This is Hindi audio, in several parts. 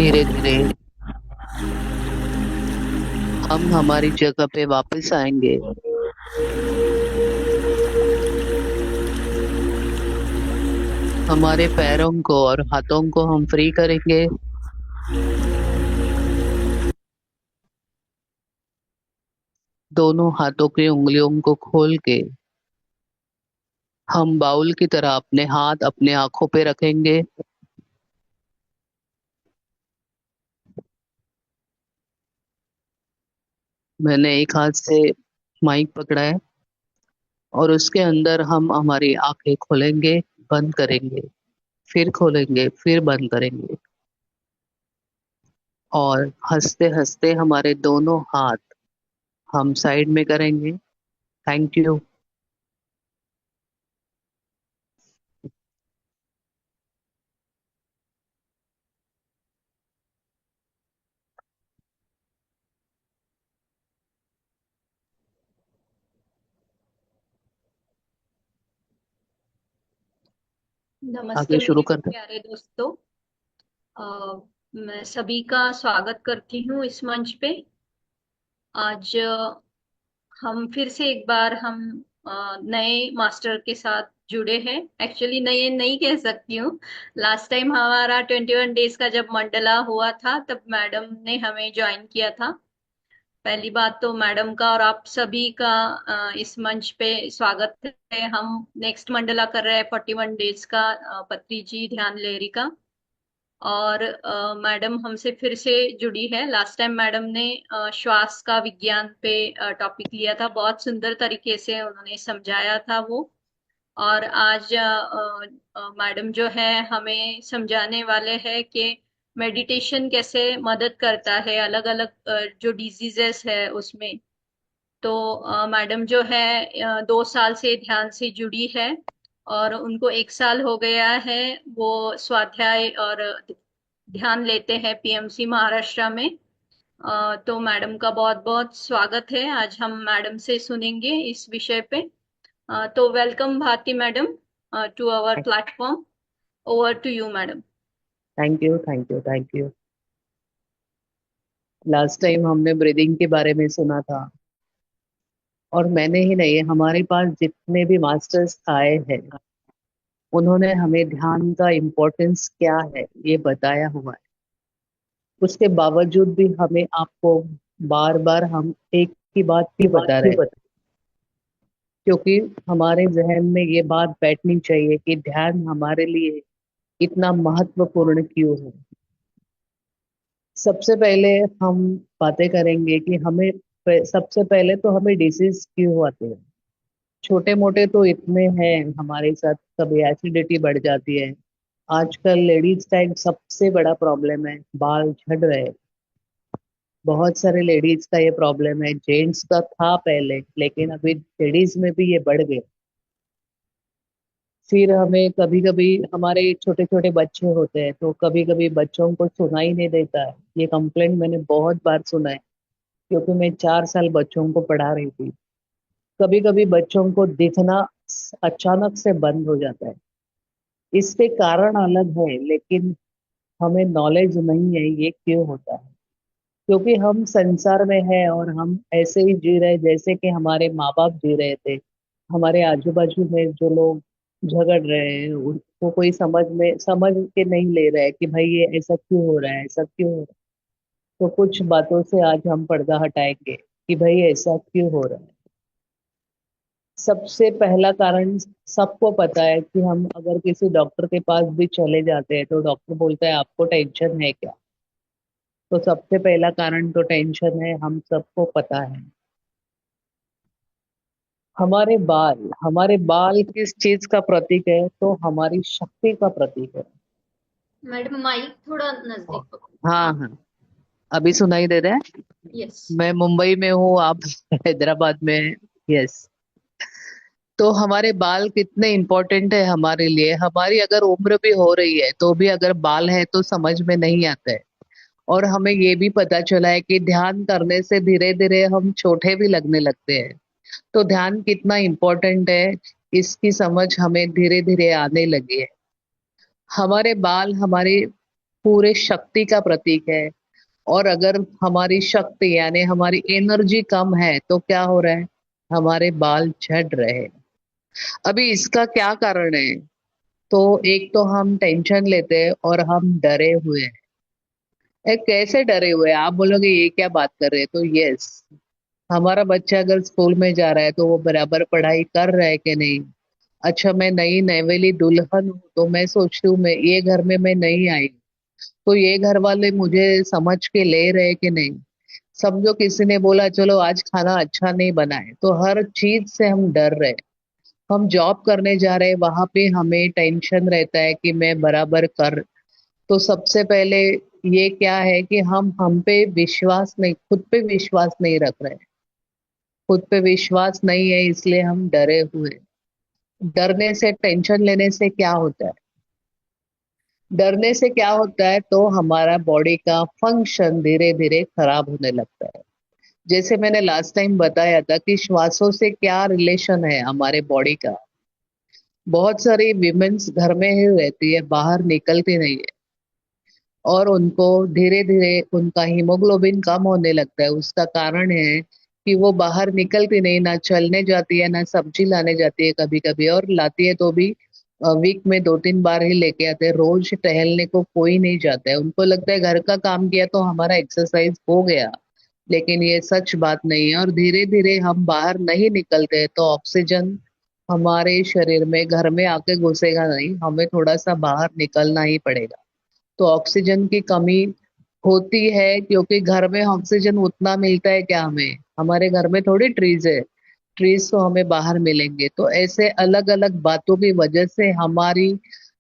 धीरे धीरे हम हमारी जगह पे वापस आएंगे। हमारे पैरों को और हाथों को हम फ्री करेंगे। दोनों हाथों की उंगलियों को खोल के हम बाउल की तरह अपने हाथ अपने आंखों पे रखेंगे। मैंने एक हाथ से माइक पकड़ा है और उसके अंदर हम हमारी आंखें खोलेंगे, बंद करेंगे, फिर खोलेंगे, फिर बंद करेंगे और हंसते हंसते हमारे दोनों हाथ हम साइड में करेंगे। Thank you. नमस्ते आगे शुरू मेरे करते। प्यारे दोस्तों। मैं सभी का स्वागत करती हूँ इस मंच पे। आज हम फिर से एक बार हम नए मास्टर के साथ जुड़े हैं। एक्चुअली नए नहीं कह सकती हूँ। लास्ट टाइम हमारा 21 डेज का जब मंडला हुआ था तब मैडम ने हमें ज्वाइन किया था। पहली बात तो मैडम का और आप सभी का इस मंच पे स्वागत है। हम नेक्स्ट मंडला कर रहे हैं 41 डेज का, पत्री जी ध्यान लेहरी का। और मैडम हमसे फिर से जुड़ी है। लास्ट टाइम मैडम ने श्वास का विज्ञान पे टॉपिक लिया था, बहुत सुंदर तरीके से उन्होंने समझाया था वो। और आज मैडम जो है हमें समझाने वाले हैं कि मेडिटेशन कैसे मदद करता है अलग अलग जो डिजीजेस है उसमें। तो मैडम जो है 2 साल से ध्यान से जुड़ी है और उनको 1 साल हो गया है। वो स्वाध्याय और ध्यान लेते हैं पीएमसी महाराष्ट्र में। तो मैडम का बहुत बहुत स्वागत है। आज हम मैडम से सुनेंगे इस विषय पे। तो welcome Bharti madam to our platform. Over to you madam. Thank you, thank you, thank you. Last time हमने ब्रीदिंग के बारे में सुना था और मैंने ही नहीं, हमारे पास जितने भी मास्टर्स आए हैं उन्होंने हमें ध्यान का इम्पोर्टेंस क्या है ये बताया हुआ है। उसके बावजूद भी हमें आपको बार बार हम एक ही बात क्यों बता रहे हैं? क्योंकि हमारे जहन में ये बात बैठनी चाहिए कि ध्यान हमारे लिए इतना महत्वपूर्ण क्यों है। सबसे पहले हम बातें करेंगे कि हमें सबसे पहले तो हमें डिसीज क्यों आते हैं। छोटे मोटे तो इतने हैं हमारे साथ, कभी एसिडिटी बढ़ जाती है। आजकल लेडीज का एक सबसे बड़ा प्रॉब्लम है, बाल झड़ रहे हैं। बहुत सारे लेडीज का ये प्रॉब्लम है, जेंट्स का था पहले लेकिन अभी लेडीज में भी ये बढ़ गए। फिर हमें कभी कभी, हमारे छोटे छोटे बच्चे होते हैं तो कभी कभी बच्चों को सुनाई नहीं देता है। ये कंप्लेंट मैंने बहुत बार सुना है क्योंकि मैं 4 साल बच्चों को पढ़ा रही थी। कभी कभी बच्चों को दिखना अचानक से बंद हो जाता है। इसके कारण अलग है लेकिन हमें नॉलेज नहीं है ये क्यों होता है। क्योंकि हम संसार में हैं और हम ऐसे ही जी रहे जैसे कि हमारे माँ बाप जी रहे थे। हमारे आजू बाजू में जो लोग झगड़ रहे हैं उनको कोई समझ के नहीं ले रहा है कि भाई ये ऐसा क्यों हो रहा है, ऐसा क्यों हो रहा है। तो कुछ बातों से आज हम पर्दा हटाएंगे कि भाई ऐसा क्यों हो रहा है। सबसे पहला कारण सबको पता है कि हम अगर किसी डॉक्टर के पास भी चले जाते हैं तो डॉक्टर बोलता है आपको टेंशन है क्या। तो सबसे पहला कारण तो टेंशन है, हम सबको पता है। हमारे बाल किस चीज का प्रतीक है? तो हमारी शक्ति का प्रतीक है। मैडम माइक थोड़ा नजदीक पकड़ो। हाँ हाँ। हाँ, अभी सुनाई दे रहा है? यस। मैं मुंबई में हूँ, आप हैदराबाद में हैं। यस। तो हमारे बाल कितने इम्पोर्टेंट है हमारे लिए। हमारी अगर उम्र भी हो रही है तो भी अगर बाल है तो समझ में नहीं आता है। और हमें ये भी पता चला है कि ध्यान करने से धीरे धीरे हम छोटे भी लगने लगते हैं। तो ध्यान कितना इम्पोर्टेंट है इसकी समझ हमें धीरे धीरे आने लगी है। हमारे बाल हमारे पूरे शक्ति का प्रतीक है। और अगर हमारी शक्ति यानी हमारी एनर्जी कम है तो क्या हो रहा है, हमारे बाल झड़ रहे हैं। अभी इसका क्या कारण है? तो एक तो हम टेंशन लेते हैं और हम डरे हुए हैं। कैसे डरे हुए हैं? आप बोलोगे ये क्या बात कर रहे हैं, तो यस, हमारा बच्चा अगर स्कूल में जा रहा है तो वो बराबर पढ़ाई कर रहा है कि नहीं। अच्छा, मैं नई नवेली दुल्हन हूँ तो मैं सोचती हूँ मैं ये घर में मैं नहीं आई, तो ये घर वाले मुझे समझ के ले रहे कि नहीं। समझो किसी ने बोला चलो आज खाना अच्छा नहीं बना है, तो हर चीज से हम डर रहे। हम जॉब करने जा रहे हैं, वहां पे हमें टेंशन रहता है कि मैं बराबर कर। तो सबसे पहले ये क्या है कि हम पे विश्वास नहीं, खुद पे विश्वास नहीं रख रहे। खुद पे विश्वास नहीं है इसलिए हम डरे हुए। डरने से, टेंशन लेने से क्या होता है? डरने से क्या होता है, तो हमारा बॉडी का फंक्शन धीरे धीरे खराब होने लगता है। जैसे मैंने लास्ट टाइम बताया था कि श्वासों से क्या रिलेशन है हमारे बॉडी का। बहुत सारी विमेन्स घर में ही रहती है, बाहर निकलती नहीं है, और उनको धीरे धीरे उनका हीमोग्लोबिन कम होने लगता है। उसका कारण है कि वो बाहर निकलती नहीं, ना चलने जाती है, ना सब्जी लाने जाती है, कभी कभी और लाती है तो भी वीक में 2-3 बार ही लेके आते हैं। रोज टहलने को कोई नहीं जाता है, उनको लगता है घर का काम किया तो हमारा एक्सरसाइज हो गया। लेकिन ये सच बात नहीं है। और धीरे धीरे हम बाहर नहीं निकलते तो ऑक्सीजन हमारे शरीर में घर में आके घुसेगा नहीं, हमें थोड़ा सा बाहर निकलना ही पड़ेगा। तो ऑक्सीजन की कमी होती है, क्योंकि घर में ऑक्सीजन उतना मिलता है क्या हमें? हमारे घर में थोड़ी ट्रीज है, ट्रीज तो हमें बाहर मिलेंगे। तो ऐसे अलग अलग बातों की वजह से हमारी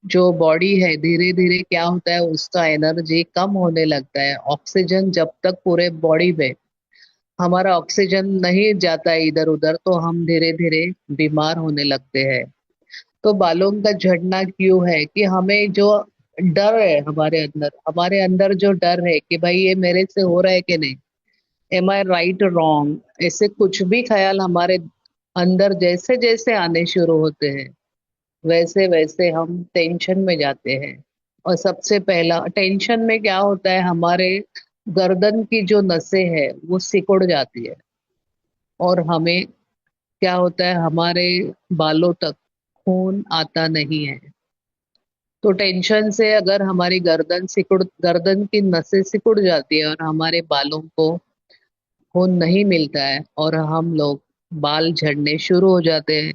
जो बॉडी है धीरे धीरे क्या होता है, उसका एनर्जी कम होने लगता है। ऑक्सीजन जब तक पूरे बॉडी में हमारा ऑक्सीजन नहीं जाता है इधर उधर, तो हम धीरे धीरे बीमार होने लगते हैं। तो बालों का झड़ना क्यों है कि हमें जो डर है हमारे अंदर जो डर है कि भाई ये मेरे से हो रहा है कि नहीं, एम आई राइट रॉन्ग, ऐसे कुछ भी ख्याल हमारे अंदर जैसे जैसे आने शुरू होते हैं, वैसे वैसे हम टेंशन में जाते हैं। और सबसे पहला टेंशन में क्या होता है, हमारे गर्दन की जो नसें है वो सिकुड़ जाती है, और हमें क्या होता है, हमारे बालों तक खून आता नहीं है। तो टेंशन से अगर हमारी गर्दन की नसें सिकुड़ जाती है और हमारे बालों को खून नहीं मिलता है, और हम लोग बाल झड़ने शुरू हो जाते हैं।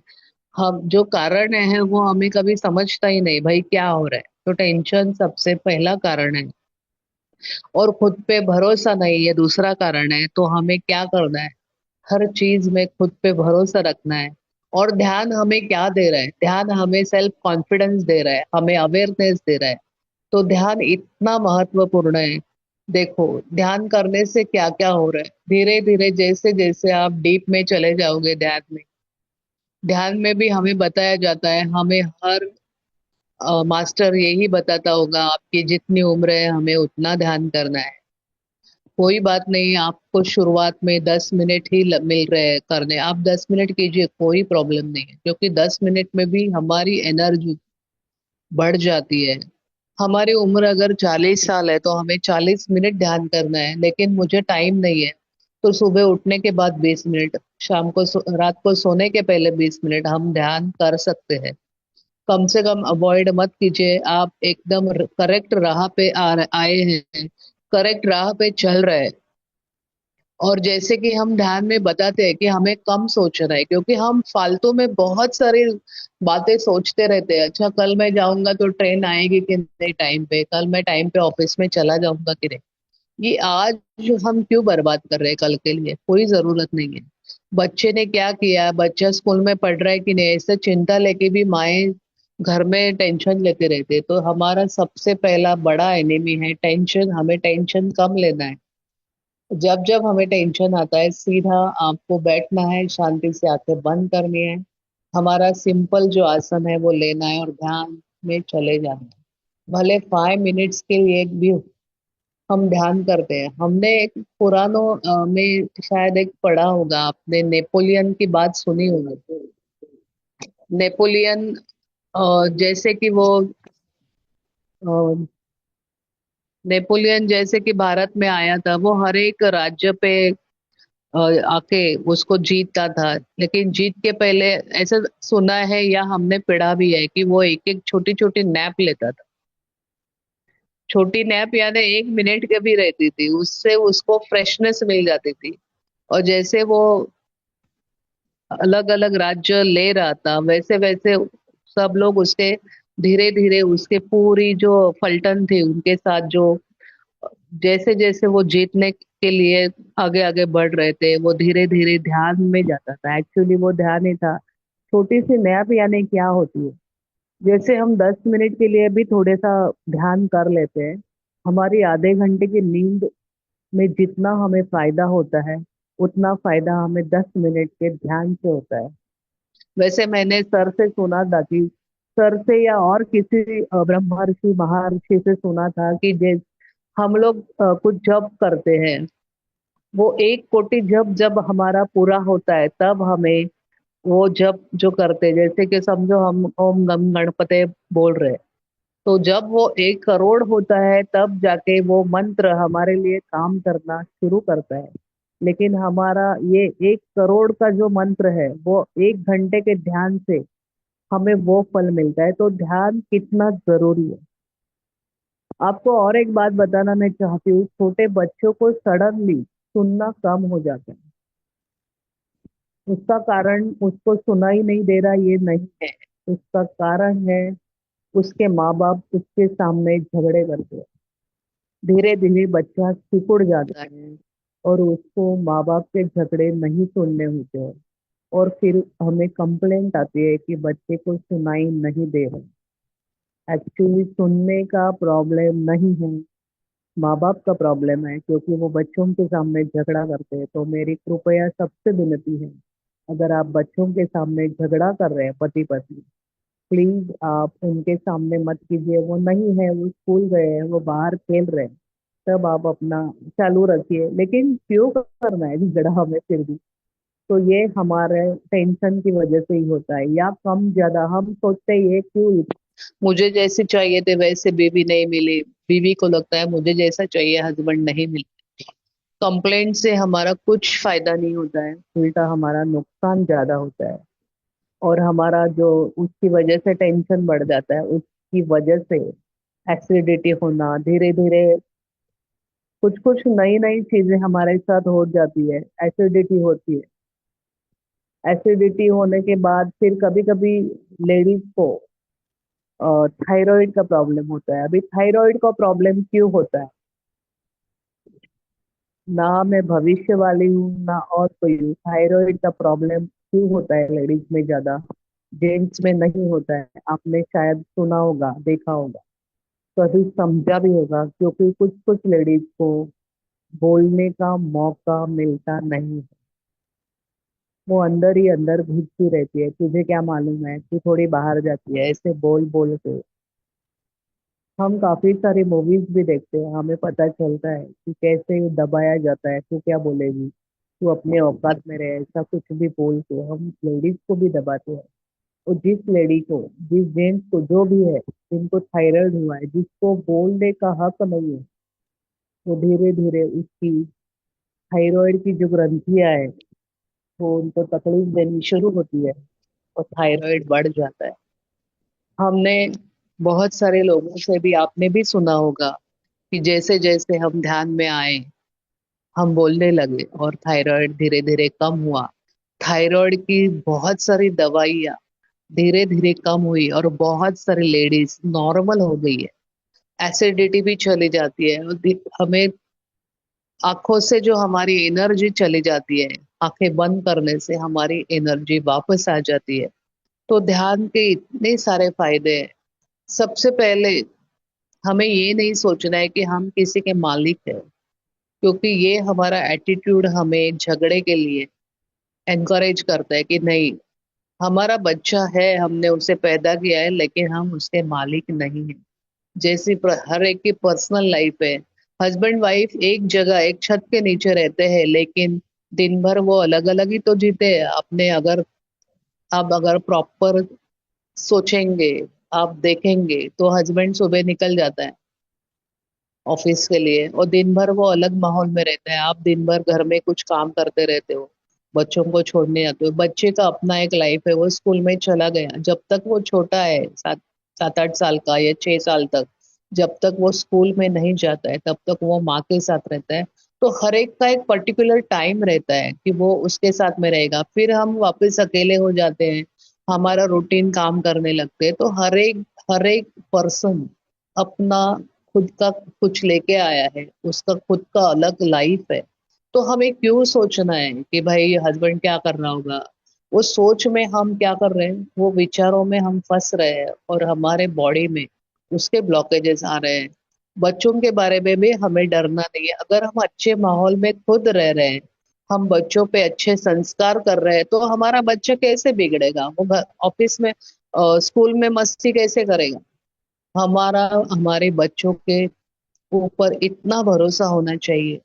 हम जो कारण है वो हमें कभी समझता ही नहीं भाई क्या हो रहा है। तो टेंशन सबसे पहला कारण है। और खुद पे भरोसा नहीं है दूसरा कारण है। तो हमें क्या करना है, हर चीज में खुद पे भरोसा रखना है। और ध्यान हमें क्या दे रहा है, ध्यान हमें सेल्फ कॉन्फिडेंस दे रहा है, हमें अवेयरनेस दे रहा है। तो ध्यान इतना महत्वपूर्ण है। देखो, ध्यान करने से क्या क्या हो रहा है, धीरे धीरे जैसे जैसे आप डीप में चले जाओगे ध्यान में, ध्यान में भी हमें बताया जाता है, हमें हर मास्टर यही बताता होगा, आपकी जितनी उम्र है हमें उतना ध्यान करना है। कोई बात नहीं, आपको शुरुआत में 10 मिनट ही मिल रहे हैं करने, आप 10 मिनट कीजिए, कोई प्रॉब्लम नहीं है, क्योंकि 10 मिनट में भी हमारी एनर्जी बढ़ जाती है। हमारी उम्र अगर 40 साल है तो हमें 40 मिनट ध्यान करना है, लेकिन मुझे टाइम नहीं है, तो सुबह उठने के बाद 20 मिनट, शाम को रात को सोने के पहले 20 मिनट हम ध्यान कर सकते हैं। कम से कम अवॉइड मत कीजिए, आप एकदम करेक्ट राह पे आए हैं, करेक्ट राह पे चल रहे हैं। और जैसे कि हम ध्यान में बताते हैं कि हमें कम सोचना है, क्योंकि हम फालतू में बहुत सारी बातें सोचते रहते हैं। अच्छा, कल मैं जाऊंगा तो ट्रेन आएगी कि नहीं टाइम पे, कल मैं टाइम पे ऑफिस में चला जाऊंगा कि नहीं। ये आज जो हम क्यों बर्बाद कर रहे हैं कल के लिए, कोई जरूरत नहीं है। बच्चे ने क्या किया, बच्चा स्कूल में पढ़ रहा है कि नहीं, ऐसे चिंता लेके भी माए घर में टेंशन लेते रहते। तो हमारा सबसे पहला बड़ा एनिमी है टेंशन, हमें टेंशन कम लेना है। जब जब हमें टेंशन आता है, सीधा आपको बैठना है, शांति से आंखें बंद करनी है, हमारा सिंपल जो आसन है वो लेना है और ध्यान में चले जाना है। भले 5 मिनट्स के लिए भी हम ध्यान करते हैं। हमने एक पुरानों में शायद एक पढ़ा होगा, आपने नेपोलियन की बात सुनी होगी। नेपोलियन जैसे कि वो नेपोलियन जैसे कि भारत में आया था, वो हर एक राज्य पे आके उसको जीतता था। लेकिन जीत के पहले ऐसा सुना है या हमने पढ़ा भी है कि वो एक एक छोटी छोटी नैप लेता था। छोटी नैप यानी 1 मिनट की भी रहती थी, उससे उसको फ्रेशनेस मिल जाती थी। और जैसे वो अलग अलग राज्य ले रहा था, वैसे वैसे सब लोग उसके धीरे धीरे उसके पूरी जो फलटन थी उनके साथ जो जैसे जैसे वो जीतने के लिए आगे आगे बढ़ रहे थे, वो धीरे धीरे ध्यान में जाता था। एक्चुअली वो ध्यान ही था। छोटी सी नैप यानी क्या होती है, जैसे हम 10 मिनट के लिए भी थोड़े सा ध्यान कर लेते हैं, हमारी आधे घंटे की नींद में जितना हमें फायदा होता है, उतना फायदा हमें 10 मिनट के ध्यान से होता है। वैसे मैंने सर से सुना था कि सर से या और किसी ब्रह्मर्षि महर्षि से सुना था कि जैसे हम लोग कुछ जप करते हैं, वो 1 कोटि जप जब हमारा पूरा होता है तब हमें वो जप जो करते हैं, जैसे कि समझो हम ओम गम गणपते बोल रहे हैं, तो जब वो 1 करोड़ होता है तब जाके वो मंत्र हमारे लिए काम करना शुरू करता है। लेकिन हमारा ये 1 करोड़ का जो मंत्र है वो 1 घंटे के ध्यान से हमें वो फल मिलता है। तो ध्यान कितना जरूरी है। आपको और एक बात बताना मैं चाहती हूँ, छोटे बच्चों को सडनली सुनना कम हो जाता है। उसका कारण उसको सुनाई नहीं दे रहा ये नहीं है, उसका कारण है उसके माँ बाप उसके सामने झगड़े करते हैं। धीरे धीरे बच्चा सिकुड़ जाता है और उसको माँ बाप के झगड़े नहीं सुनने होते हैं। और फिर हमें कंप्लेंट आती है कि बच्चे को सुनाई नहीं दे रहा। एक्चुअली सुनने का प्रॉब्लम नहीं है, माँ बाप का प्रॉब्लम है, क्योंकि वो बच्चों के सामने झगड़ा करते हैं। तो मेरी कृपया सबसे विनती है, अगर आप बच्चों के सामने झगड़ा कर रहे हैं पति पत्नी, प्लीज आप उनके सामने मत कीजिए। वो नहीं है, वो स्कूल गए हैं, वो बाहर खेल रहे हैं, तब आप अपना चालू रखिए। लेकिन क्यों करना है झगड़ा हमें फिर भी? तो ये हमारे टेंशन की वजह से ही होता है, या कम ज्यादा हम सोचते हैं ये क्यों, मुझे जैसे चाहिए थे वैसे बीवी नहीं मिली, बीवी को लगता है मुझे जैसा चाहिए हस्बैंड नहीं मिला। कंप्लेंट से हमारा कुछ फायदा नहीं होता है, उल्टा हमारा नुकसान ज्यादा होता है। और हमारा जो उसकी वजह से टेंशन बढ़ जाता है, उसकी वजह से एसिडिटी होना, धीरे धीरे कुछ कुछ नई नई चीजें हमारे साथ हो जाती है। एसिडिटी होती है, एसिडिटी होने के बाद फिर कभी कभी लेडीज को थायराइड का प्रॉब्लम होता है। अभी थायराइड का प्रॉब्लम क्यों होता है, ना मैं भविष्य वाली हूँ ना और कोई हूँ, थायराइड का प्रॉब्लम क्यों होता है लेडीज में ज्यादा, जेंट्स में नहीं होता है? आपने शायद सुना होगा, देखा होगा, कभी समझा भी होगा, क्योंकि कुछ कुछ लेडीज को बोलने का मौका मिलता नहीं है। वो अंदर ही अंदर घुटती रहती है, तुझे क्या मालूम है, तू थोड़ी बाहर जाती है, ऐसे बोल बोल के। हम काफी सारी मूवीज भी देखते हैं, हमें पता चलता है कि कैसे दबाया जाता है, तू क्या बोलेगी, तू अपने औकात में रहे, ऐसा कुछ भी बोल के हम लेडीज को भी दबाते हैं। और जिस लेडी को, जिस जेंट्स को, जो भी है, जिनको थायराइड हुआ है, जिसको बोलने का हक नहीं है, वो धीरे धीरे उसकी थायराइड की जो ग्रंथियां है वो उनको तकलीफ देनी शुरू होती है और थायराइड बढ़ जाता है। हमने बहुत सारे लोगों से भी, आपने भी सुना होगा कि जैसे जैसे हम ध्यान में आए, हम बोलने लगे और थायराइड धीरे धीरे कम हुआ। थायराइड की बहुत सारी दवाइयाँ धीरे धीरे कम हुई और बहुत सारी लेडीज नॉर्मल हो गई है। एसिडिटी भी चली जाती है और हमें आंखों से जो हमारी एनर्जी चली जाती है, आंखें बंद करने से हमारी एनर्जी वापस आ जाती है। तो ध्यान के इतने सारे फायदे हैं। सबसे पहले हमें ये नहीं सोचना है कि हम किसी के मालिक हैं, क्योंकि ये हमारा एटीट्यूड हमें झगड़े के लिए एनकरेज करता है कि नहीं, हमारा बच्चा है, हमने उसे पैदा किया है, लेकिन हम उसके मालिक नहीं हैं। जैसी हर एक की पर्सनल लाइफ है। हस्बैंड वाइफ एक जगह एक छत के नीचे रहते हैं, लेकिन दिन भर वो अलग अलग ही तो जीते हैं अपने। अगर आप अगर प्रॉपर सोचेंगे, आप देखेंगे तो हस्बैंड सुबह निकल जाता है ऑफिस के लिए, और दिन भर वो अलग माहौल में रहता है। आप दिन भर घर में कुछ काम करते रहते हो, बच्चों को छोड़ने जाते हो, बच्चे का अपना एक लाइफ है, वो स्कूल में चला गया, जब तक वो छोटा है, 7 7 8 साल का या 6 साल तक, जब तक वो स्कूल में नहीं जाता है तब तक वो माँ के साथ रहता है। तो हर एक का एक पर्टिकुलर टाइम रहता है कि वो उसके साथ में रहेगा, फिर हम वापस अकेले हो जाते हैं, हमारा रूटीन काम करने लगते हैं। तो हर एक पर्सन अपना खुद का कुछ लेके आया है, उसका खुद का अलग लाइफ है। तो हमें क्यों सोचना है कि भाई हस्बैंड क्या कर रहा होगा। वो सोच में हम क्या कर रहे हैं, वो विचारों में हम फंस रहे हैं, और हमारे बॉडी में उसके ब्लॉकेजेस आ रहे हैं। बच्चों के बारे में भी हमें डरना नहीं है। अगर हम अच्छे माहौल में खुद रह रहे हैं, हम बच्चों पे अच्छे संस्कार कर रहे हैं, तो हमारा बच्चा कैसे बिगड़ेगा, वो ऑफिस में स्कूल में मस्ती कैसे करेगा। हमारा हमारे बच्चों के ऊपर इतना भरोसा होना चाहिए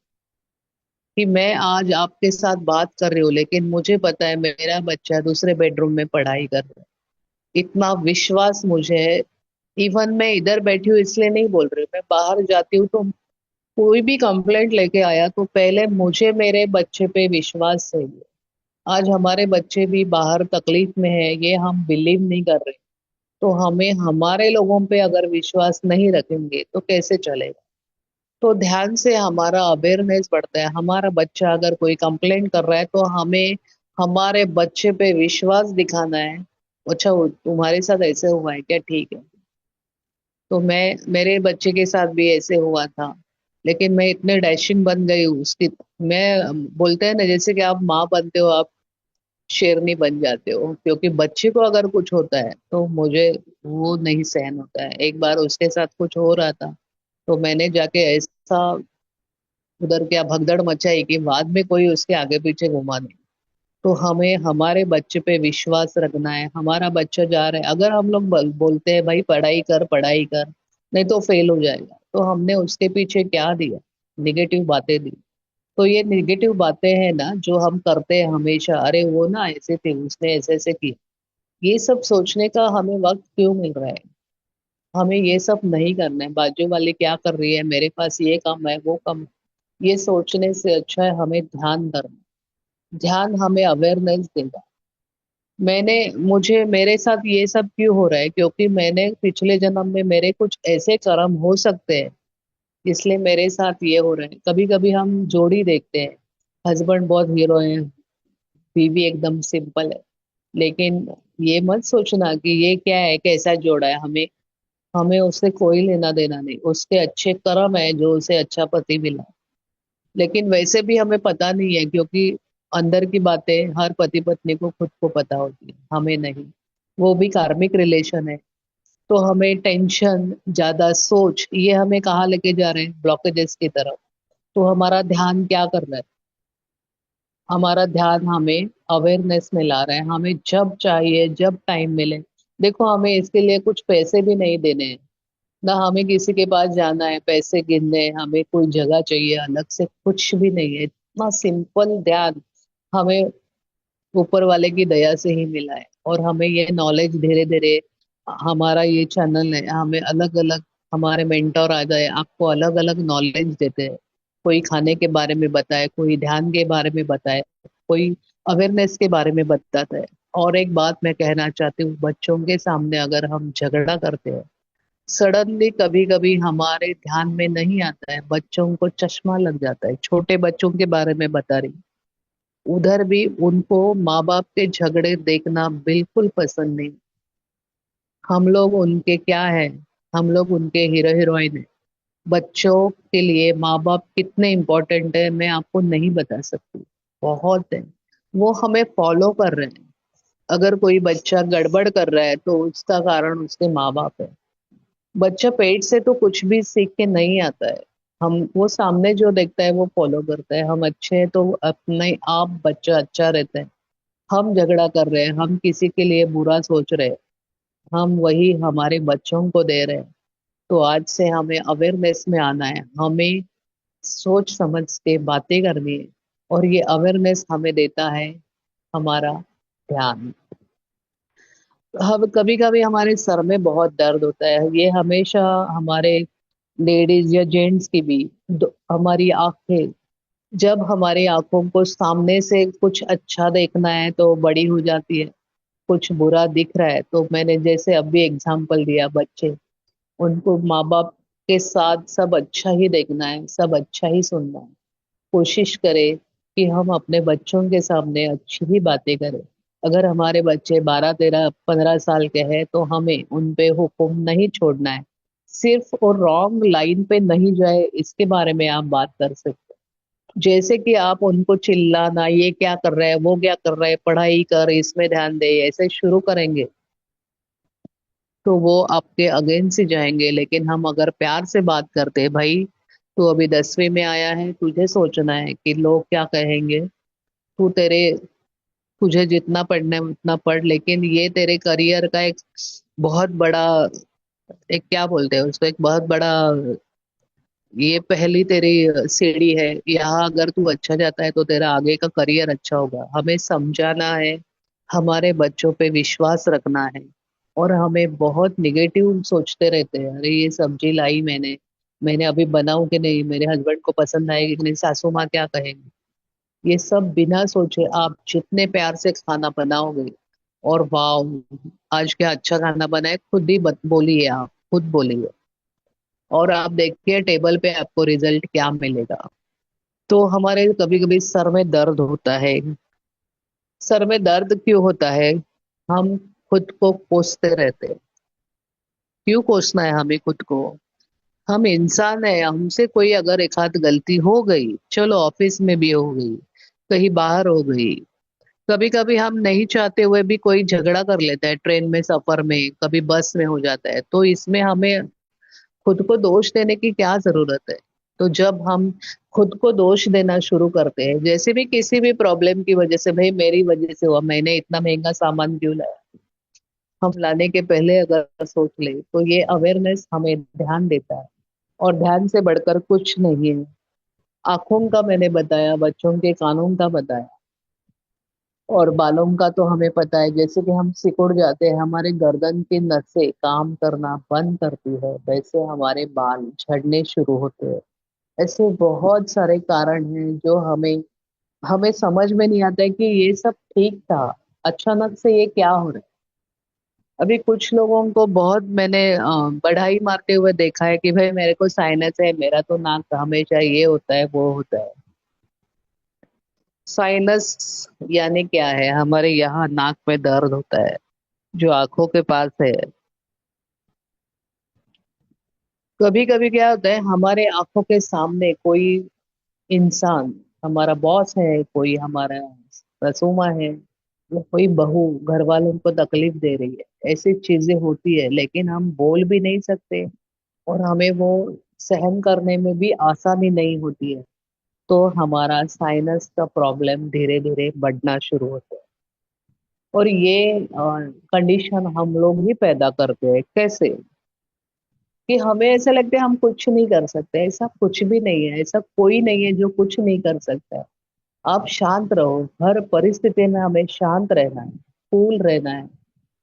कि मैं आज आपके साथ बात कर रही हूँ, लेकिन मुझे पता है मेरा बच्चा दूसरे बेडरूम में पढ़ाई कर रहा है। इतना विश्वास मुझे है। इवन मैं इधर बैठी हूँ इसलिए नहीं बोल रही हूँ, मैं बाहर जाती हूँ तो कोई भी कंप्लेंट लेके आया तो पहले मुझे मेरे बच्चे पे विश्वास चाहिए। आज हमारे बच्चे भी बाहर तकलीफ में है, ये हम बिलीव नहीं कर रहे। तो हमें हमारे लोगों पे अगर विश्वास नहीं रखेंगे तो कैसे चलेगा। तो ध्यान से हमारा अवेयरनेस बढ़ता है। हमारा बच्चा अगर कोई कंप्लेंट कर रहा है तो हमें हमारे बच्चे पे विश्वास दिखाना है। अच्छा तुम्हारे साथ ऐसे हुआ है क्या, ठीक है। तो मैं मेरे बच्चे के साथ भी ऐसे हुआ था, लेकिन मैं इतने डैशिंग बन गई हूँ उसकी। मैं बोलते हैं ना, जैसे कि आप माँ बनते हो, आप शेरनी बन जाते हो, क्योंकि बच्चे को अगर कुछ होता है तो मुझे वो नहीं सहन होता है। एक बार उसके साथ कुछ हो रहा था, तो मैंने जाके ऐसा उधर क्या भगदड़ मचाई कि बाद में कोई उसके आगे पीछे घुमा नहीं। तो हमें हमारे बच्चे पे विश्वास रखना है। हमारा बच्चा जा रहा है, अगर हम लोग बोलते हैं भाई पढ़ाई कर पढ़ाई कर, नहीं तो फेल हो जाएगा, तो हमने उसके पीछे क्या दिया, निगेटिव बातें दी। तो ये निगेटिव बातें हैं ना जो हम करते हैं हमेशा, अरे वो ना ऐसे थे, उसने ऐसे ऐसे किया, ये सब सोचने का हमें वक्त क्यों मिल रहा है। हमें ये सब नहीं करना है, बाजू वाली क्या कर रही है, मेरे पास ये कम है वो कम, ये सोचने से अच्छा है हमें ध्यान करना। ध्यान हमें अवेयरनेस देगा। मुझे मेरे साथ ये सब क्यों हो रहा है, क्योंकि मैंने पिछले जन्म में मेरे कुछ ऐसे कर्म हो सकते हैं, इसलिए मेरे साथ ये हो रहा है। कभी कभी हम जोड़ी देखते हैं, हस्बैंड बहुत हीरो है, बीवी एकदम सिंपल है, लेकिन ये मत सोचना कि ये क्या है, कैसा जोड़ा है। हमें हमें उससे कोई लेना देना नहीं, उसके अच्छे कर्म है जो उसे अच्छा पति मिला। लेकिन वैसे भी हमें पता नहीं है, क्योंकि अंदर की बातें हर पति पत्नी को खुद को पता होती है, हमें नहीं। वो भी कार्मिक रिलेशन है। तो हमें टेंशन, ज्यादा सोच, ये हमें कहाँ लेके जा रहे हैं, ब्लॉकेजेस की तरफ। तो हमारा ध्यान क्या कर रहा है, हमारा ध्यान हमें अवेयरनेस में ला रहा है। हमें जब चाहिए जब टाइम मिले, देखो हमें इसके लिए कुछ पैसे भी नहीं देने हैं, ना हमें किसी के पास जाना है पैसे गिनने, हमें कोई जगह चाहिए अलग से, कुछ भी नहीं है। इतना सिंपल ध्यान हमें ऊपर वाले की दया से ही मिला है। और हमें ये नॉलेज धीरे धीरे, हमारा ये चैनल है, हमें अलग अलग हमारे मेंटोर आ जाए, आपको अलग अलग नॉलेज देते हैं। कोई खाने के बारे में बताए, कोई ध्यान के बारे में बताए, कोई अवेयरनेस के बारे में बताता है। और एक बात मैं कहना चाहती हूँ, बच्चों के सामने अगर हम झगड़ा करते हैं, सडनली कभी कभी हमारे ध्यान में नहीं आता है, बच्चों को चश्मा लग जाता है। छोटे बच्चों के बारे में बता रही, उधर भी उनको माँ बाप के झगड़े देखना बिल्कुल पसंद नहीं। हम लोग उनके क्या है, हम लोग उनके हीरो हीरोइन है। बच्चों के लिए माँ बाप कितने इम्पोर्टेंट है मैं आपको नहीं बता सकती, बहुत है। वो हमें फॉलो कर रहे हैं। अगर कोई बच्चा गड़बड़ कर रहा है तो उसका कारण उसके माँ बाप है। बच्चा पेट से तो कुछ भी सीख के नहीं आता है, हम वो सामने जो देखता है वो फॉलो करता है। हम अच्छे हैं तो अपने आप बच्चा अच्छा रहता है। हम झगड़ा कर रहे हैं, हम किसी के लिए बुरा सोच रहे हैं, हम वही हमारे बच्चों को दे रहे हैं। तो आज से हमें अवेयरनेस में आना है, हमें सोच समझ के बातें करनी है। और ये अवेयरनेस हमें देता है हमारा ध्यान। हम कभी कभी हमारे सर में बहुत दर्द होता है, ये हमेशा हमारे लेडीज या जेंट्स की भी। हमारी आंखें, जब हमारी आंखों को सामने से कुछ अच्छा देखना है तो बड़ी हो जाती है, कुछ बुरा दिख रहा है तो, मैंने जैसे अभी एग्जांपल दिया, बच्चे, उनको माँ बाप के साथ सब अच्छा ही देखना है, सब अच्छा ही सुनना है। कोशिश करें कि हम अपने बच्चों के सामने अच्छी ही बातें करें। अगर हमारे बच्चे 12, 13, 15 साल के हैं तो हमें उन पे हुक्म नहीं छोड़ना है। सिर्फ और रॉन्ग लाइन पे नहीं जाए, इसके बारे में आप बात कर सकते हैं। जैसे कि आप उनको चिल्लाना, ये क्या कर रहे हैं, वो क्या कर रहे हैं, पढ़ाई कर, इसमें ध्यान दे, ऐसे शुरू करेंगे तो वो आपके अगेंस्ट ही जाएंगे। लेकिन हम अगर प्यार से बात करते हैं, भाई तू अभी 10वीं में आया है, तुझे सोचना है कि लोग क्या कहेंगे। तू तेरे तुझे जितना पढ़ना है उतना पढ़, लेकिन ये तेरे करियर का एक बहुत बड़ा, एक क्या बोलते हैं उसको, एक बहुत बड़ा, ये पहली तेरी सीढ़ी है। यहाँ अगर तू अच्छा जाता है तो तेरा आगे का करियर अच्छा होगा। हमें समझाना है, हमारे बच्चों पे विश्वास रखना है। और हमें बहुत निगेटिव सोचते रहते हैं, अरे ये सब्जी लाई मैंने अभी बनाऊं कि नहीं, मेरे हस्बैंड को पसंद आएगी कि नहीं, सासू माँ क्या कहेंगी। ये सब बिना सोचे आप जितने प्यार से खाना बनाओगे, और वाह आज क्या अच्छा खाना बना है, खुद ही बोलिए, आप खुद बोलिए, और आप देखिए टेबल पे आपको रिजल्ट क्या मिलेगा। तो हमारे कभी कभी सर में दर्द होता है। सर में दर्द क्यों होता है? हम खुद को कोसते रहते हैं। क्यों कोसना है हमें खुद को? हम इंसान है, हमसे कोई अगर एक आध गलती हो गई, चलो ऑफिस में भी हो गई, कहीं बाहर हो गई, कभी कभी हम नहीं चाहते हुए भी कोई झगड़ा कर लेता है, ट्रेन में, सफर में, कभी बस में हो जाता है, तो इसमें हमें खुद को दोष देने की क्या जरूरत है? तो जब हम खुद को दोष देना शुरू करते हैं, जैसे भी किसी भी प्रॉब्लम की वजह से, भाई मेरी वजह से हुआ, मैंने इतना महंगा सामान क्यों लाया, हम लाने के पहले अगर सोच ले, तो ये अवेयरनेस हमें ध्यान देता है। और ध्यान से बढ़कर कुछ नहीं है। आंखों का मैंने बताया, बच्चों के कानों का बताया, और बालों का तो हमें पता है, जैसे कि हम सिकुड़ जाते हैं, हमारे गर्दन की नसें काम करना बंद करती है, वैसे हमारे बाल झड़ने शुरू होते हैं। ऐसे बहुत सारे कारण हैं जो हमें हमें समझ में नहीं आता है कि ये सब ठीक था, अचानक से ये क्या हो रहा है। अभी कुछ लोगों को बहुत मैंने बढ़ाई मारते हुए देखा है कि भाई मेरे को साइनस है, मेरा तो नाक हमेशा ये होता है, वो होता है। साइनस यानी क्या है? हमारे यहाँ नाक में दर्द होता है जो आंखों के पास है। कभी कभी क्या होता है, हमारे आंखों के सामने कोई इंसान, हमारा बॉस है, कोई हमारा रसूमा है, या कोई बहू घर वालों को तकलीफ दे रही है, ऐसी चीजें होती है, लेकिन हम बोल भी नहीं सकते, और हमें वो सहन करने में भी आसानी नहीं होती है। तो हमारा साइनस का प्रॉब्लम धीरे धीरे बढ़ना शुरू होता है। और ये कंडीशन हम लोग ही पैदा करते हैं। कैसे? कि हमें ऐसा लगता है हम कुछ नहीं कर सकते। ऐसा कुछ भी नहीं है, ऐसा कोई नहीं है जो कुछ नहीं कर सकता है। आप शांत रहो, हर परिस्थिति में हमें शांत रहना है, कूल रहना है।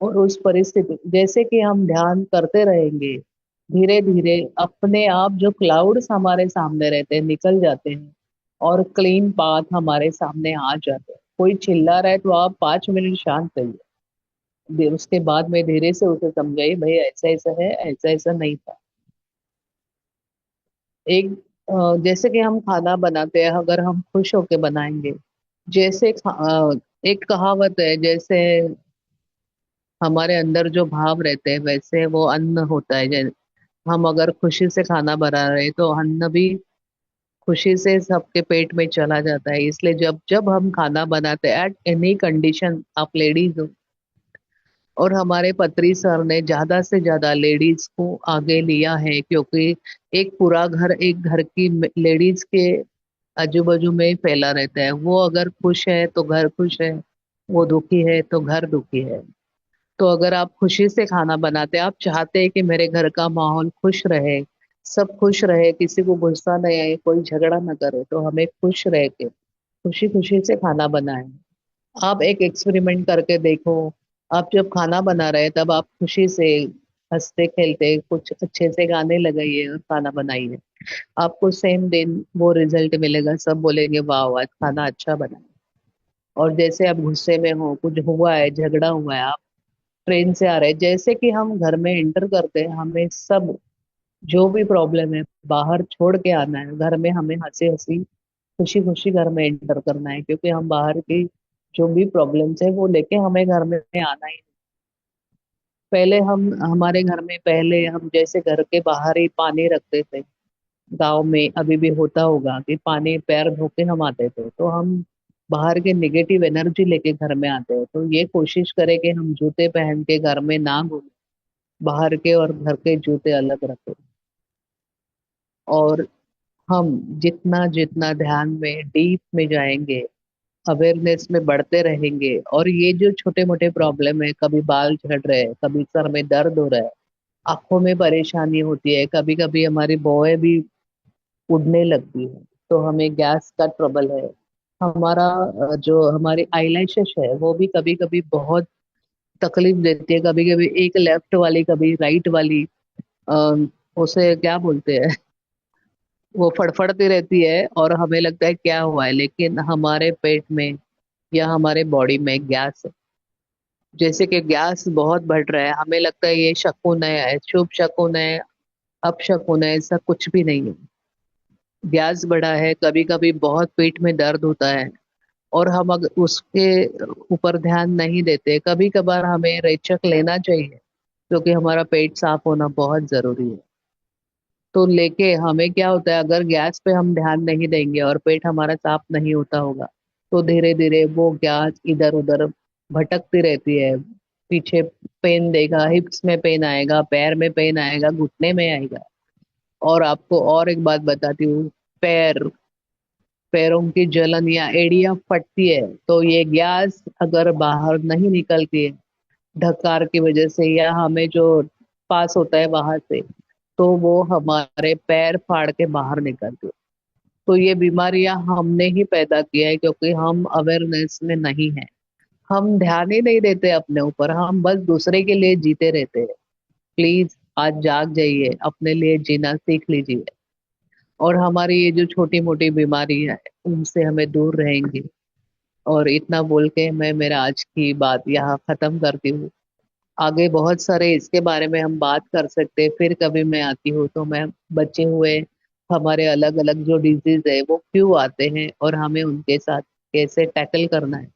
और उस परिस्थिति, जैसे कि हम ध्यान करते रहेंगे, धीरे धीरे अपने आप जो क्लाउड्स हमारे सामने रहते हैं निकल जाते हैं, और क्लीन पाथ हमारे सामने आ जाते हैं। कोई चिल्ला रहा है तो आप 5 मिनट शांत रहिए, उसके बाद में धीरे से उसे समझाइए, भाई ऐसा ऐसा है, ऐसा ऐसा नहीं था। एक जैसे कि हम खाना बनाते हैं, अगर हम खुश होके बनाएंगे, जैसे एक कहावत है, जैसे हमारे अंदर जो भाव रहते हैं वैसे वो अन्न होता है। हम अगर खुशी से खाना बना रहे हैं तो अन्न भी खुशी से सबके पेट में चला जाता है। इसलिए जब जब हम खाना बनाते हैं, एट एनी कंडीशन, आप लेडीज हो, और हमारे पत्री सर ने ज्यादा से ज्यादा लेडीज को आगे लिया है, क्योंकि एक पूरा घर, एक घर की लेडीज के आजू बाजू में ही फैला रहता है। वो अगर खुश है तो घर खुश है, वो दुखी है तो घर दुखी है। तो अगर आप खुशी से खाना बनाते हैं, आप चाहते हैं कि मेरे घर का माहौल खुश रहे, सब खुश रहे, किसी को गुस्सा नहीं आए, कोई झगड़ा न करे, तो हमें खुश रह के खुशी खुशी से खाना बनाएं। आप एक एक्सपेरिमेंट करके देखो, आप जब खाना बना रहे हैं तब आप खुशी से हंसते खेलते कुछ अच्छे से गाने लगाइए और खाना बनाइए, आपको सेम दिन वो रिजल्ट मिलेगा, सब बोलेंगे वाह आज खाना अच्छा बना है। और जैसे आप गुस्से में हो, कुछ हुआ है, झगड़ा हुआ है, आप ट्रेन से आ रहे हैं, जैसे कि हम घर में एंटर करते हैं, हमें सब जो भी प्रॉब्लम है बाहर छोड़ के आना है, घर में हमें हंसी हंसी खुशी खुशी घर में एंटर करना है, क्योंकि हम बाहर की जो भी प्रॉब्लम्स है वो लेके हमें घर में आना ही। पहले हम हमारे घर में पहले हम जैसे घर के बाहर ही पानी रखते थे, गांव में अभी भी होता होगा कि पानी पैर धो के हम आते थे, तो हम बाहर के नेगेटिव एनर्जी लेके घर में आते हैं। तो ये कोशिश करें कि हम जूते पहन के घर में ना घूमें, बाहर के और घर के जूते अलग रखें। और हम जितना जितना ध्यान में डीप में जाएंगे, अवेयरनेस में बढ़ते रहेंगे, और ये जो छोटे मोटे प्रॉब्लम है, कभी बाल झड़ रहे हैं, कभी सर में दर्द हो रहा है, आंखों में परेशानी होती है, कभी कभी हमारी भौहें भी उड़ने लगती है, तो हमें गैस का ट्रबल है, हमारा जो हमारी आईलैशेस है वो भी कभी कभी बहुत तकलीफ देती है, कभी कभी एक लेफ्ट वाली कभी राइट वाली, अ, उसे क्या बोलते हैं, वो फड़फड़ती रहती है और हमें लगता है क्या हुआ है, लेकिन हमारे पेट में या हमारे बॉडी में गैस है। जैसे कि गैस बहुत बढ़ रहा है, हमें लगता है ये शकुन है, शुभ शकुन है, अपशकुन है, ऐसा कुछ भी नहीं है। गैस बढ़ा है, कभी कभी बहुत पेट में दर्द होता है, और हम अगर उसके ऊपर ध्यान नहीं देते, कभी कभार हमें रेचक लेना चाहिए, क्योंकि हमारा पेट साफ होना बहुत जरूरी है। तो लेके हमें क्या होता है, अगर गैस पे हम ध्यान नहीं देंगे और पेट हमारा साफ नहीं होता होगा, तो धीरे धीरे वो गैस इधर उधर भटकती रहती है, पीछे पेन देगा, हिप्स में पेन आएगा, पैर में पेन आएगा, घुटने में आएगा। और आपको और एक बात बताती हूँ, पैर पैरों की जलन या एड़ियां फटती है, तो ये गैस अगर बाहर नहीं निकलती है ढकार की वजह से, या हमें जो पास होता है वहां से, तो वो हमारे पैर फाड़ के बाहर निकलती है। तो ये बीमारियां हमने ही पैदा किया है, क्योंकि हम अवेयरनेस में नहीं है, हम ध्यान ही नहीं देते अपने ऊपर, हम बस दूसरे के लिए जीते रहते हैं। प्लीज आज जाग जाइए, अपने लिए जीना सीख लीजिए, और हमारी ये जो छोटी मोटी बीमारियां है उनसे हमें दूर रहेंगे। और इतना बोल के मैं मेरा आज की बात यहाँ खत्म करती हूँ। आगे बहुत सारे इसके बारे में हम बात कर सकते हैं, फिर कभी मैं आती हूँ तो मैं बचे हुए हमारे अलग अलग जो डिजीज है वो क्यों आते हैं और हमें उनके साथ कैसे टैकल करना है,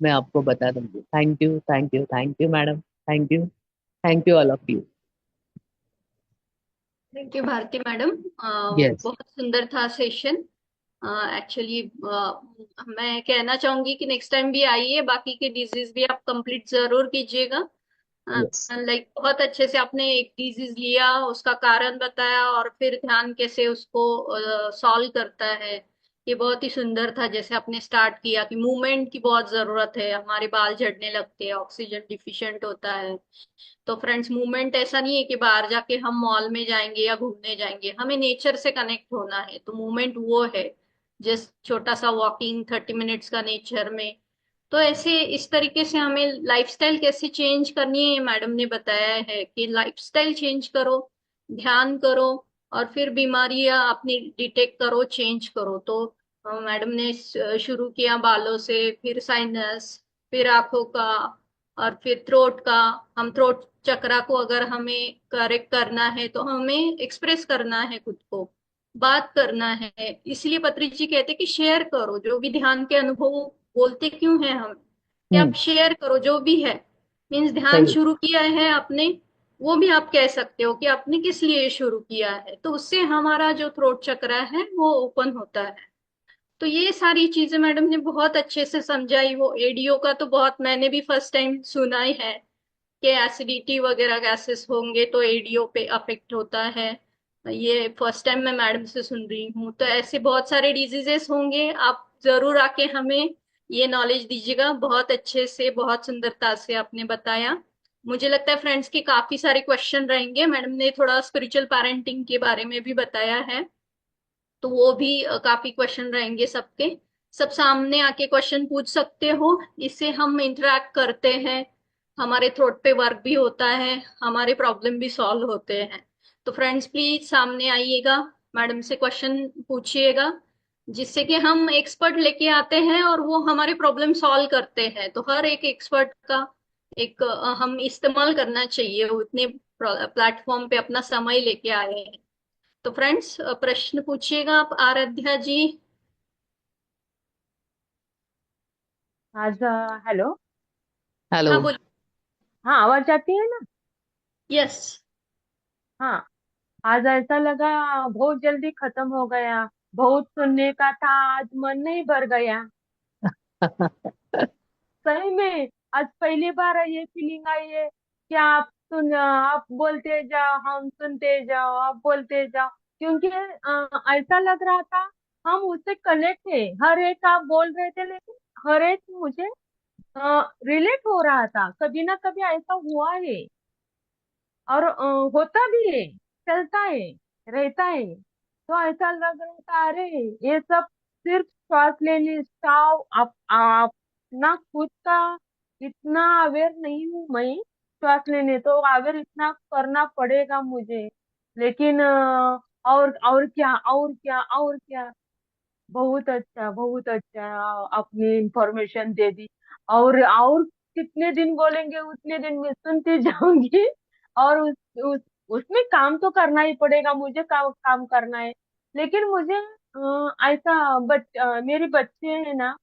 मैं आपको बता दूंगी। Thank you, thank you, thank you madam, thank you all of you. Thank you Bharti madam. Yes. बहुत सुंदर था सेशन। एक्चुअली मैं कहना चाहूंगी कि नेक्स्ट टाइम भी आइए, बाकी के डिजीज भी आप कंप्लीट जरूर कीजिएगा। यस। लाइक बहुत अच्छे से आपने एक डिजीज लिया, उसका कारण बताया और फिर ध्यान कैसे उसको सॉल्व करता है। ये बहुत ही सुंदर था। जैसे आपने स्टार्ट किया कि मूवमेंट की बहुत जरूरत है, हमारे बाल झड़ने लगते हैं, ऑक्सीजन डिफिशिएंट होता है। तो फ्रेंड्स, मूवमेंट ऐसा नहीं है कि बाहर जाके हम मॉल में जाएंगे या घूमने जाएंगे, हमें नेचर से कनेक्ट होना है। तो मूवमेंट वो है, जस्ट छोटा सा वॉकिंग 30 मिनट्स का नेचर में। तो ऐसे इस तरीके से हमें लाइफस्टाइल कैसे चेंज करनी है, ये मैडम ने बताया है कि लाइफस्टाइल चेंज करो, ध्यान करो, और फिर बीमारियां अपनी डिटेक्ट करो, चेंज करो। तो मैडम ने शुरू किया बालों से, फिर साइनस, फिर आंखों का, और फिर थ्रोट का। हम थ्रोट चक्रा को अगर हमें करेक्ट करना है तो हमें एक्सप्रेस करना है, खुद को बात करना है। इसलिए पत्री जी कहते हैं कि शेयर करो जो भी ध्यान के अनुभव। बोलते क्यों है हम कि आप हम्म। शेयर करो जो भी है। मीन्स ध्यान सही। शुरू किया है आपने, वो भी आप कह सकते हो कि आपने किस लिए शुरू किया है, तो उससे हमारा जो थ्रोट चक्रा है वो ओपन होता है। तो ये सारी चीजें मैडम ने बहुत अच्छे से समझाई। वो एडीओ का तो बहुत मैंने भी फर्स्ट टाइम सुना ही है कि एसिडिटी वगैरह गैसेस होंगे तो एडीओ पे अफेक्ट होता है। ये फर्स्ट टाइम मैं मैडम से सुन रही हूँ। तो ऐसे बहुत सारे डिजीजेस होंगे, आप जरूर आके हमें ये नॉलेज दीजिएगा। बहुत अच्छे से, बहुत सुंदरता से आपने बताया। मुझे लगता है फ्रेंड्स के काफी सारे क्वेश्चन रहेंगे। मैडम ने थोड़ा स्पिरिचुअल पेरेंटिंग के बारे में भी बताया है, तो वो भी काफी क्वेश्चन रहेंगे सबके। सब सामने आके क्वेश्चन पूछ सकते हो, इससे हम इंटरेक्ट करते हैं। हमारे थ्रोट पे वर्क भी होता है, हमारे प्रॉब्लम भी सॉल्व होते हैं। तो फ्रेंड्स प्लीज सामने आइएगा, मैडम से क्वेश्चन पूछिएगा, जिससे कि हम एक्सपर्ट लेके आते हैं और वो हमारे प्रॉब्लम सॉल्व करते हैं। तो हर एक एक्सपर्ट का एक हम इस्तेमाल करना चाहिए, उतने प्लेटफॉर्म पे अपना समय लेके आए हैं। तो फ्रेंड्स प्रश्न पूछिएगा आप, आराध्या जी। आज हेलो। हेलो। हाँ बोलिए। हाँ, आवाज आती है ना? यस। हाँ। आज ऐसा लगा बहुत जल्दी खत्म हो गया। बहुत सुनने का था, आज मन नहीं भर गया। सही में आज पहली बार ये फीलिंग आई है कि आप बोलते जाओ, हम सुनते जाओ, आप बोलते जाओ। क्योंकि ऐसा लग रहा था हम उससे कनेक्ट है। हर एक आप बोल रहे थे, लेकिन हर एक मुझे रिलेट हो रहा था। कभी ना कभी ऐसा हुआ है, और होता भी है, चलता है, रहता है। तो ऐसा लग रहा था, अरे ये सब सिर्फ श्वास लेने स्टाव अपना खुद का इतना अवेयर नहीं हूँ मैं। श्वास लेने तो अवेयर इतना करना पड़ेगा मुझे। लेकिन और क्या, और क्या, और क्या। बहुत अच्छा, बहुत अच्छा। अपनी इंफॉर्मेशन दे दी। और कितने दिन बोलेंगे उतने दिन में सुनती जाऊंगी। और उसमें काम तो करना ही पड़ेगा मुझे, काम करना है। लेकिन मुझे ऐसा मेरे बच्चे हैं ना,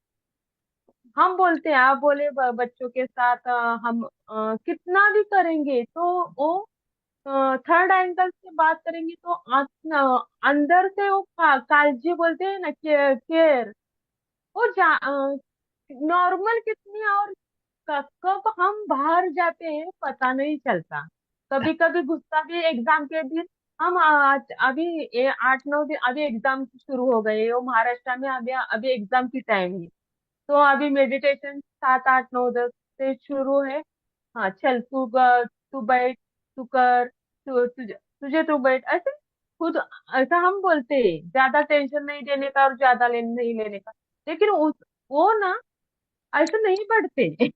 हम बोलते हैं, आप बोले बच्चों के साथ हम कितना भी करेंगे तो वो थर्ड एंगल से बात करेंगे तो अंदर से वो कालजी बोलते हैं ना, केयर। वो नॉर्मल कितनी, और कब हम बाहर जाते हैं पता नहीं चलता। कभी कभी गुस्सा भी एग्जाम के दिन। हम आज अभी 8 9 दिन अभी एग्जाम शुरू हो गए, वो महाराष्ट्र में अभी अभी एग्जाम की टाइम है। तो अभी मेडिटेशन 7 8 9 10 से शुरू है। हाँ चल, तू बैठ, तू कर, तुझे तू बैठ, ऐसे खुद। ऐसा हम बोलते हैं, ज्यादा टेंशन नहीं देने का और ज्यादा नहीं लेने का। लेकिन वो ना ऐसे नहीं बढ़ते।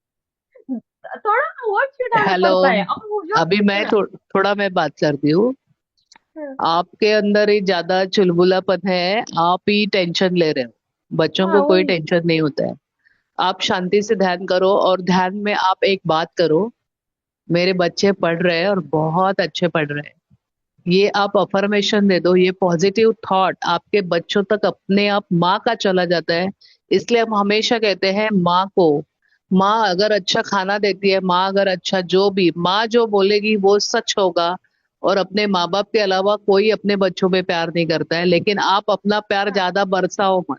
थोड़ा वो चिढ़ाना हेलो। पड़ता है, और वो जो अभी मैं ना। थोड़ा मैं बात करती हूँ। हाँ। आपके अंदर ही ज्यादा चुलबुलापन है, आप ही टेंशन ले रहे हो। बच्चों हाँ, को कोई वही। टेंशन नहीं होता है। आप शांति से ध्यान करो, और ध्यान में आप एक बात करो, मेरे बच्चे पढ़ रहे हैं और बहुत अच्छे पढ़ रहे हैं। ये आप अफर्मेशन दे दो, ये पॉजिटिव थॉट आपके बच्चों तक अपने आप माँ का चला जाता है। इसलिए हम हमेशा कहते हैं माँ को, माँ अगर अच्छा खाना देती है, माँ अगर अच्छा, जो भी माँ जो बोलेगी वो सच होगा। और अपने माँ बाप के अलावा कोई अपने बच्चों पे प्यार नहीं करता है। लेकिन आप अपना प्यार हाँ, ज्यादा बरसाओ मत।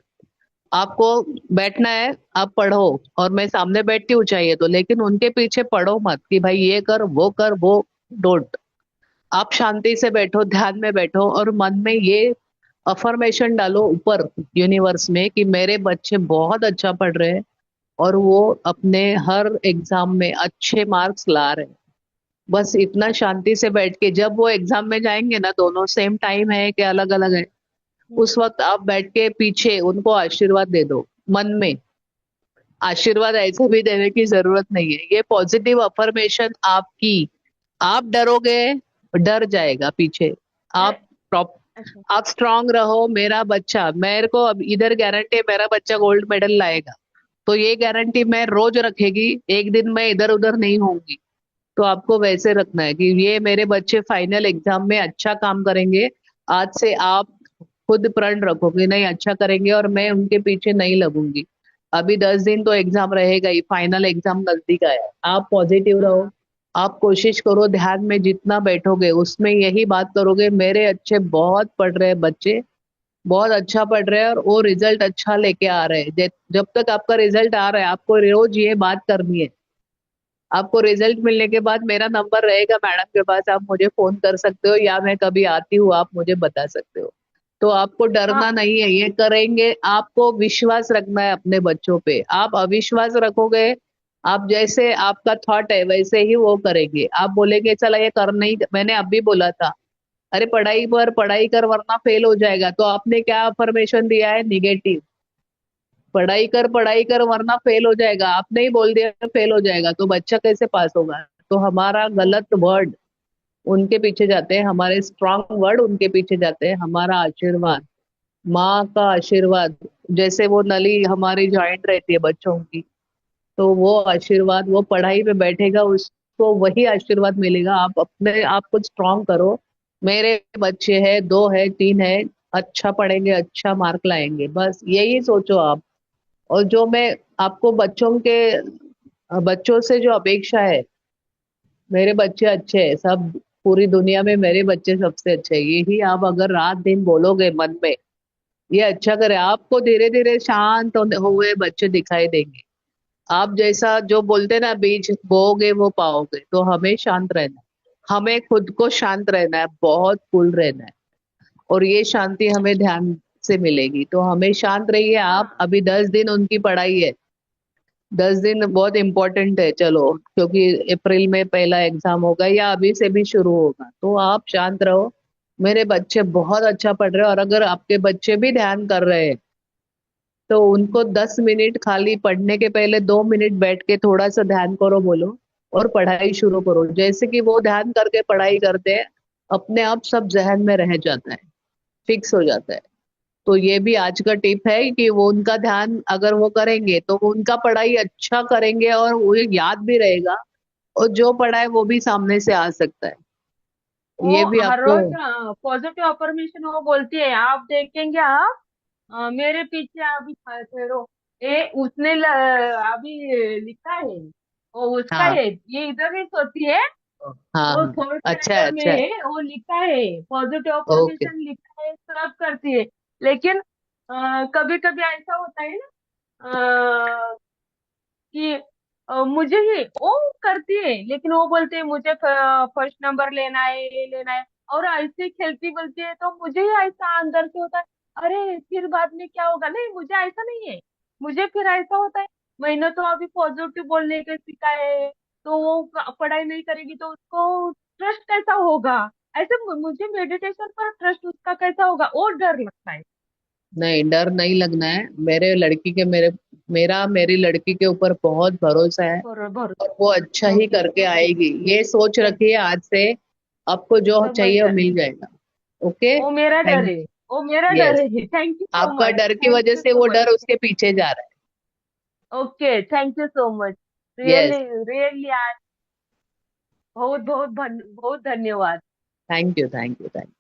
आपको बैठना है, आप पढ़ो। और मैं सामने बैठती हूँ चाहिए तो, लेकिन उनके पीछे पढ़ो मत कि भाई ये कर वो कर वो। डोंट। आप शांति से बैठो, ध्यान में बैठो, और मन में ये अफर्मेशन डालो ऊपर यूनिवर्स में कि मेरे बच्चे बहुत अच्छा पढ़ रहे हैं, और वो अपने हर एग्जाम में अच्छे मार्क्स ला रहे हैं। बस इतना शांति से बैठ के, जब वो एग्जाम में जाएंगे ना, दोनों सेम टाइम है कि अलग अलग है, उस वक्त आप बैठ के पीछे उनको आशीर्वाद दे दो मन में। आशीर्वाद ऐसे भी देने की जरूरत नहीं है, ये पॉजिटिव अफर्मेशन आपकी। आप डरोगे, डर जाएगा पीछे। आप प्रॉप अच्छा। आप स्ट्रांग रहो, मेरा बच्चा, मेरे को अब इधर गारंटी है मेरा बच्चा गोल्ड मेडल लाएगा। तो ये गारंटी मैं रोज रखेगी, एक दिन मैं इधर उधर नहीं होंगी। तो आपको वैसे रखना है कि ये मेरे बच्चे फाइनल एग्जाम में अच्छा काम करेंगे। आज से आप खुद प्रण रखोगे नहीं अच्छा करेंगे, और मैं उनके पीछे नहीं लगूंगी। अभी 10 दिन तो एग्जाम रहेगा ही, फाइनल एग्जाम नजदीक आया है। आप पॉजिटिव रहो। हाँ, आप कोशिश करो, ध्यान में जितना बैठोगे उसमें यही बात करोगे, मेरे अच्छे बहुत पढ़ रहे हैं बच्चे, बहुत अच्छा पढ़ रहे हैं, और वो रिजल्ट अच्छा लेके आ रहे हैं। जब तक आपका रिजल्ट आ रहा है, आपको रोज ये बात करनी है। आपको रिजल्ट मिलने के बाद मेरा नंबर रहेगा मैडम के पास, आप मुझे फोन कर सकते हो, या मैं कभी आती हूँ आप मुझे बता सकते हो। तो आपको डरना हाँ, नहीं है, ये करेंगे। आपको विश्वास रखना है अपने बच्चों पे। आप अविश्वास रखोगे, आप जैसे आपका थॉट है वैसे ही वो करेंगे। आप बोलेंगे चला ये कर नहीं, मैंने अभी बोला था, अरे पढ़ाई पर पढ़ाई कर वरना फेल हो जाएगा, तो आपने क्या अफर्मेशन दिया है, निगेटिव। पढ़ाई कर वरना फेल हो जाएगा, आपने ही बोल दिया फेल हो जाएगा तो बच्चा कैसे पास होगा? तो हमारा गलत वर्ड उनके पीछे जाते हैं, हमारे स्ट्रांग वर्ड उनके पीछे जाते हैं, हमारा आशीर्वाद, माँ का आशीर्वाद, जैसे वो नली हमारी जॉइंट रहती है बच्चों की, तो वो आशीर्वाद, वो पढ़ाई पे बैठेगा उसको वही आशीर्वाद मिलेगा। आप अपने आप को स्ट्रांग करो। मेरे बच्चे हैं, 2 है, 3 है, अच्छा पढ़ेंगे, अच्छा मार्क लाएंगे, बस यही सोचो आप। और जो मैं आपको बच्चों से जो अपेक्षा है, मेरे बच्चे अच्छे हैं सब, पूरी दुनिया में मेरे बच्चे सबसे अच्छे हैं, यही आप अगर रात दिन बोलोगे मन में, ये अच्छा करे, आपको धीरे धीरे शांत हुए बच्चे दिखाई देंगे। आप जैसा जो बोलते ना, बीज बोओगे वो पाओगे, तो हमें शांत रहना है, हमें खुद को शांत रहना है, बहुत कूल रहना है, और ये शांति हमें ध्यान से मिलेगी। तो हमें शांत रहिए आप। हाँ अभी 10 दिन उनकी पढ़ाई है, 10 दिन बहुत इंपॉर्टेंट है, चलो, क्योंकि अप्रैल में पहला एग्जाम होगा या अभी से भी शुरू होगा, तो आप शांत रहो। मेरे बच्चे बहुत अच्छा पढ़ रहे हैं, और अगर आपके बच्चे भी ध्यान कर रहे हैं तो उनको 10 मिनट खाली पढ़ने के पहले 2 मिनट बैठ के थोड़ा सा ध्यान करो बोलो, और पढ़ाई शुरू करो। जैसे कि वो ध्यान करके पढ़ाई करते हैं, अपने आप सब जहन में रह जाता है, फिक्स हो जाता है। तो ये भी आज का टिप है कि वो उनका ध्यान अगर वो करेंगे तो वो उनका पढ़ाई अच्छा करेंगे, और वो याद भी रहेगा, और जो पढ़ा है वो भी सामने से आ सकता है। वो ये भी हर आपको। रोज पॉजिटिव अफर्मेशन वो बोलती है, आप देखेंगे आप। मेरे पीछे अभी ठहरो, ए उसने अभी लिखा है, वो उसका हाँ है, ये इधर नहीं सोती है। हाँ वो हाँ, थर्ड अच्छा है स्टैंडर्ड अच्छा है। में वो लिखा है, पॉजिटिव ओके। अफर्मेशन लिखा है, सब करती है। लेकिन कभी कभी ऐसा होता है ना कि मुझे ही वो करती है, लेकिन वो बोलते हैं मुझे फर्स्ट नंबर लेना है, ये लेना है, और ऐसे ही खेलती बोलती है, तो मुझे ही ऐसा अंदर से होता है, अरे फिर बाद में क्या होगा, नहीं मुझे ऐसा नहीं है। मुझे फिर ऐसा होता है, मैंने तो अभी पॉजिटिव बोलने के सिखा है, तो वो पढ़ाई नहीं करेगी तो उसको ट्रस्ट कैसा होगा, ऐसे मुझे मेडिटेशन पर ट्रस्ट उसका कैसा होगा, वो डर लगता है। नहीं, डर नहीं लगना है। मेरे लड़की के मेरे मेरा मेरी लड़की के ऊपर बहुत भरोसा है, बरोबर। और वो अच्छा ही ओके करके ओके। आएगी, ये सोच रखिए आज से। आपको जो समझ चाहिए वो गए। मिल जाएगा। ओके, वो मेरा डर थैंक। है, वो मेरा डर यस, है। थैंक यू सो आपका मच, डर की थैंक वजह यू से सो वो मच। डर उसके पीछे जा रहा okay, thank you so much. है। रियली, यस, रियली आज बहुत बहुत बहुत धन्यवाद। Thank you thank you thank you.